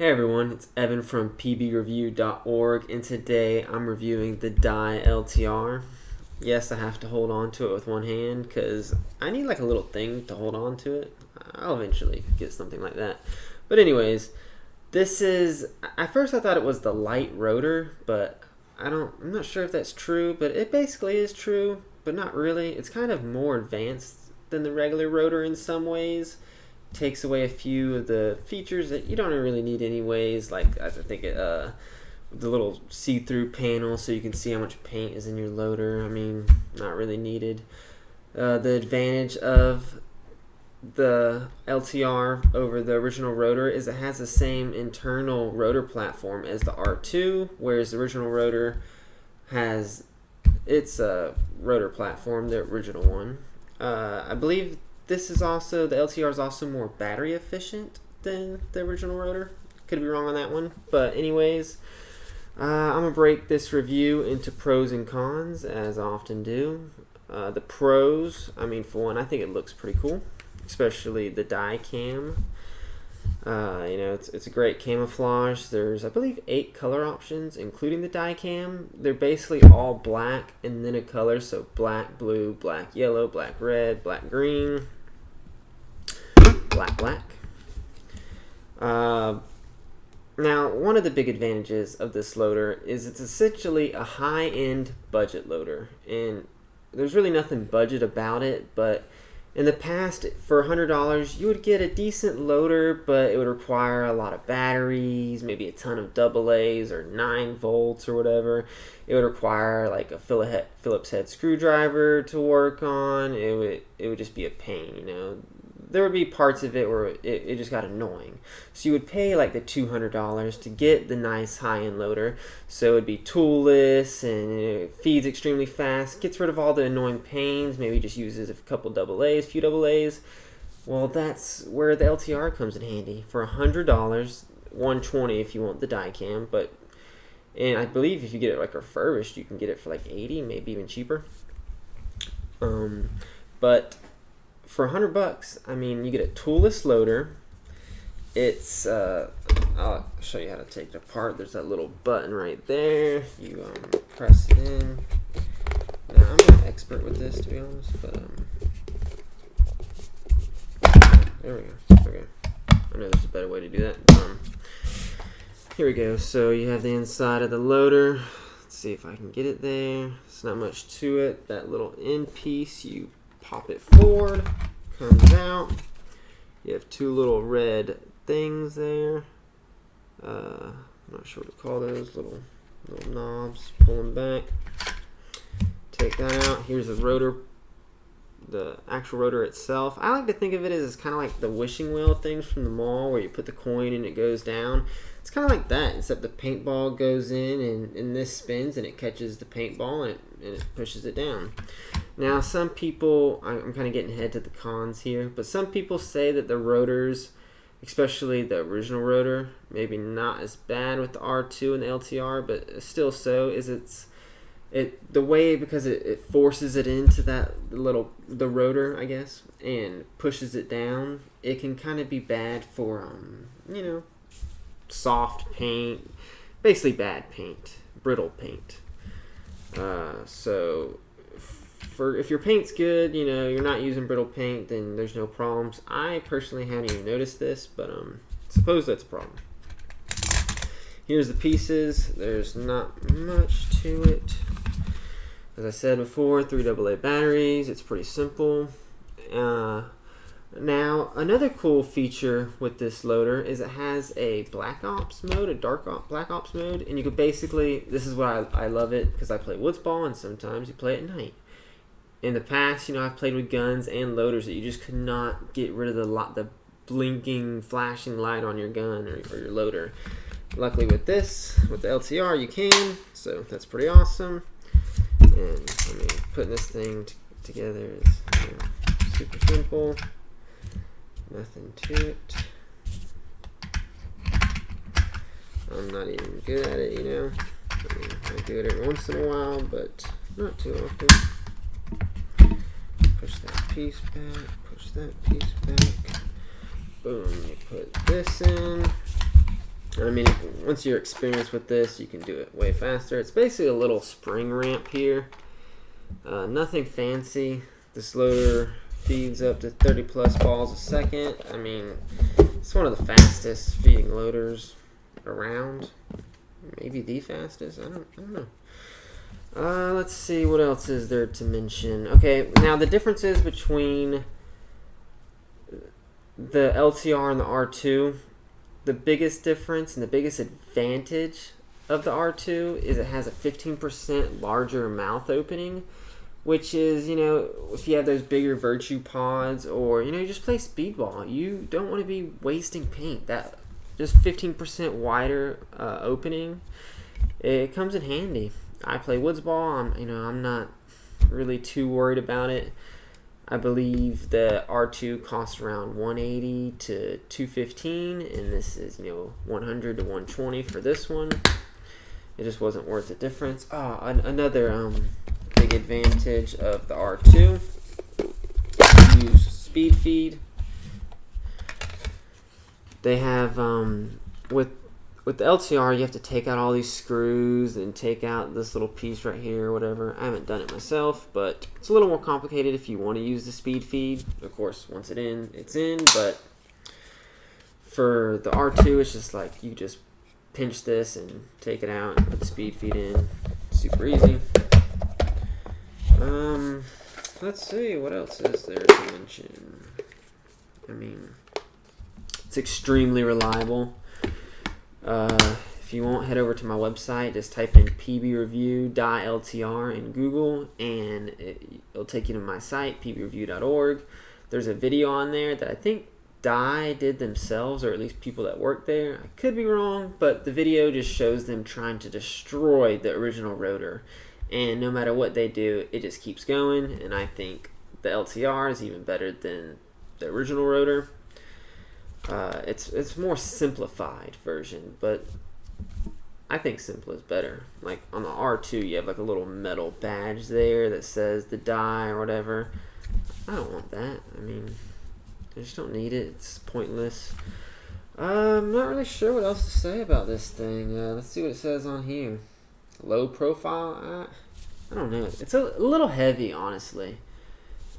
Hey everyone, it's Evan from pbreview.org, and today I'm reviewing the Dye LTR. Yes, I have to hold on to it with one hand because I need like a little thing to hold on to it. I'll eventually get something like that. But anyways, this is, at first I thought it was the light rotor, but I'm not sure if that's true, but it basically is true, but not really. It's kind of more advanced than the regular rotor in some ways. Takes away a few of the features that you don't really need anyways, like I think the little see-through panel so you can see how much paint is in your loader. I mean, not really needed. The advantage of the LTR over the original rotor is it has the same internal rotor platform as the R2, whereas the original rotor has its rotor platform, the original one. I believe the LTR is also more battery efficient than the original rotor. Could be wrong on that one. But anyways, I'm going to break this review into pros and cons, as I often do. The pros, for one, I think it looks pretty cool, especially the dye cam. It's a great camouflage. There's, I believe, 8 color options, including the dye cam. They're basically all black and then a color, so black, blue, black, yellow, black, red, black, green, black. Now, one of the big advantages of this loader is it's essentially a high-end budget loader, and there's really nothing budget about it, but in the past, for $100, you would get a decent loader, but it would require a lot of batteries, maybe a ton of AA's or 9 volts or whatever. It would require like a Phillips head screwdriver to work on. It would just be a pain, There would be parts of it where it just got annoying. So you would pay like the $200 to get the nice high-end loader. So it would be toolless and it feeds extremely fast, gets rid of all the annoying pains, maybe just uses a couple AA's, few AA's. Well, that's where the LTR comes in handy. For $100, $120 if you want the dye cam, and I believe if you get it like refurbished, you can get it for like $80, maybe even cheaper. But for $100, you get a toolless loader. It's I'll show you how to take it apart. There's that little button right there. You press it in. Now, I'm not an expert with this, to be honest, but there we go. Okay, I know there's a better way to do that. Here we go. So you have the inside of the loader. Let's see if I can get it there. It's not much to it. That little end piece, you pop it forward, comes out. You have 2 little red things there. I'm not sure what to call those, little knobs. Pull them back. Take that out. Here's the rotor, the actual rotor itself. I like to think of it as kind of like the wishing well things from the mall where you put the coin and it goes down. It's kind of like that, except the paintball goes in and this spins and it catches the paintball and it pushes it down. Now, some people, I'm kind of getting ahead to the cons here, but some people say that the rotors, especially the original rotor, maybe not as bad with the R2 and the LTR, but still so, is the way, because it forces it into the rotor, I guess, and pushes it down, it can kind of be bad for, soft paint, basically bad paint, brittle paint. So if your paint's good, you're not using brittle paint, then there's no problems. I personally haven't even noticed this, but suppose that's a problem. Here's the pieces. There's not much to it. As I said before, 3 AA batteries. It's pretty simple. Now, another cool feature with this loader is it has a black ops mode, a black ops mode, and you could basically, this is why I love it, because I play woods ball and sometimes you play at night. In the past, I've played with guns and loaders that you just could not get rid of the blinking, flashing light on your gun or your loader. Luckily with the LTR, you can, so that's pretty awesome. And putting this thing together is super simple. Nothing to it. I'm not even good at it, I do it every once in a while, but not too often. Push that piece back, push that piece back. Boom, you put this in. I mean, once you're experienced with this, you can do it way faster. It's basically a little spring ramp here. Nothing fancy. This loader feeds up to 30 plus balls a second. I mean, it's one of the fastest feeding loaders around. Maybe the fastest. I don't know. Let's see, what else is there to mention? Okay, now the differences between the LTR and the R2, the biggest difference and the biggest advantage of the R2 is it has a 15% larger mouth opening, which is, you know, if you have those bigger Virtue pods or, you know, you just play speedball, you don't want to be wasting paint. That just 15% wider opening, it comes in handy. I play woods ball. I'm not really too worried about it. I believe the R2 costs around $180 to $215, and this is, you know, $100 to $120 for this one. It just wasn't worth the difference. Another big advantage of the R2: use speed feed. They have with the LTR, you have to take out all these screws and take out this little piece right here or whatever. I haven't done it myself, but it's a little more complicated if you want to use the speed feed. Of course, once it's in, but for the R2, it's just like you just pinch this and take it out and put the speed feed in. Super easy. Let's see, what else is there to mention? I mean, it's extremely reliable. If you want, head over to my website. Just type in pbreview.ltr in Google, and it'll take you to my site, pbreview.org. There's a video on there that I think Dye did themselves, or at least people that work there. I could be wrong, but the video just shows them trying to destroy the original rotor. And no matter what they do, it just keeps going, and I think the LTR is even better than the original rotor. It's more simplified version, but I think simple is better. Like on the R2, you have like a little metal badge there that says the die or whatever. I don't want that. I mean, I just don't need it. It's pointless. I'm not really sure what else to say about this thing. Let's see what it says on here. Low profile. I don't know. It's a little heavy, honestly.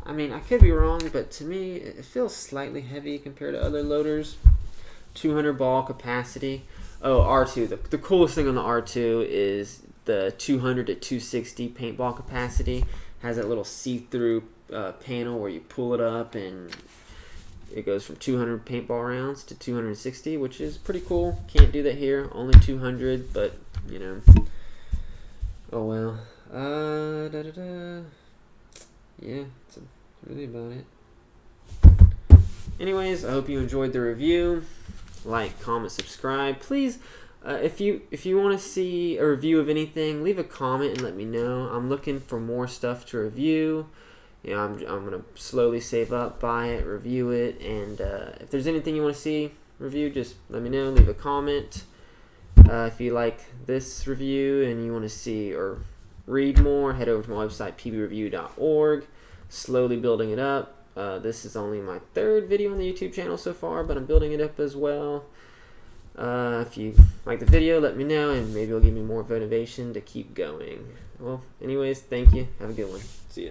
I mean, I could be wrong, but to me, it feels slightly heavy compared to other loaders. 200 ball capacity. Oh, R2. The coolest thing on the R2 is the 200 to 260 paintball capacity. Has that little see-through panel where you pull it up and it goes from 200 paintball rounds to 260, which is pretty cool. Can't do that here. Only 200, but, you know. Oh, well. Yeah, that's really about it. Anyways, I hope you enjoyed the review. Like, comment, subscribe. Please, if you want to see a review of anything, leave a comment and let me know. I'm looking for more stuff to review. You know, I'm gonna slowly save up, buy it, review it, and if there's anything you want to see reviewed, just let me know. Leave a comment. If you like this review and you want to see or read more, head over to my website, pbreview.org. Slowly building it up. This is only my third video on the YouTube channel so far, but I'm building it up as well. If you like the video, let me know, and maybe it'll give me more motivation to keep going. Well, anyways, thank you. Have a good one. See ya.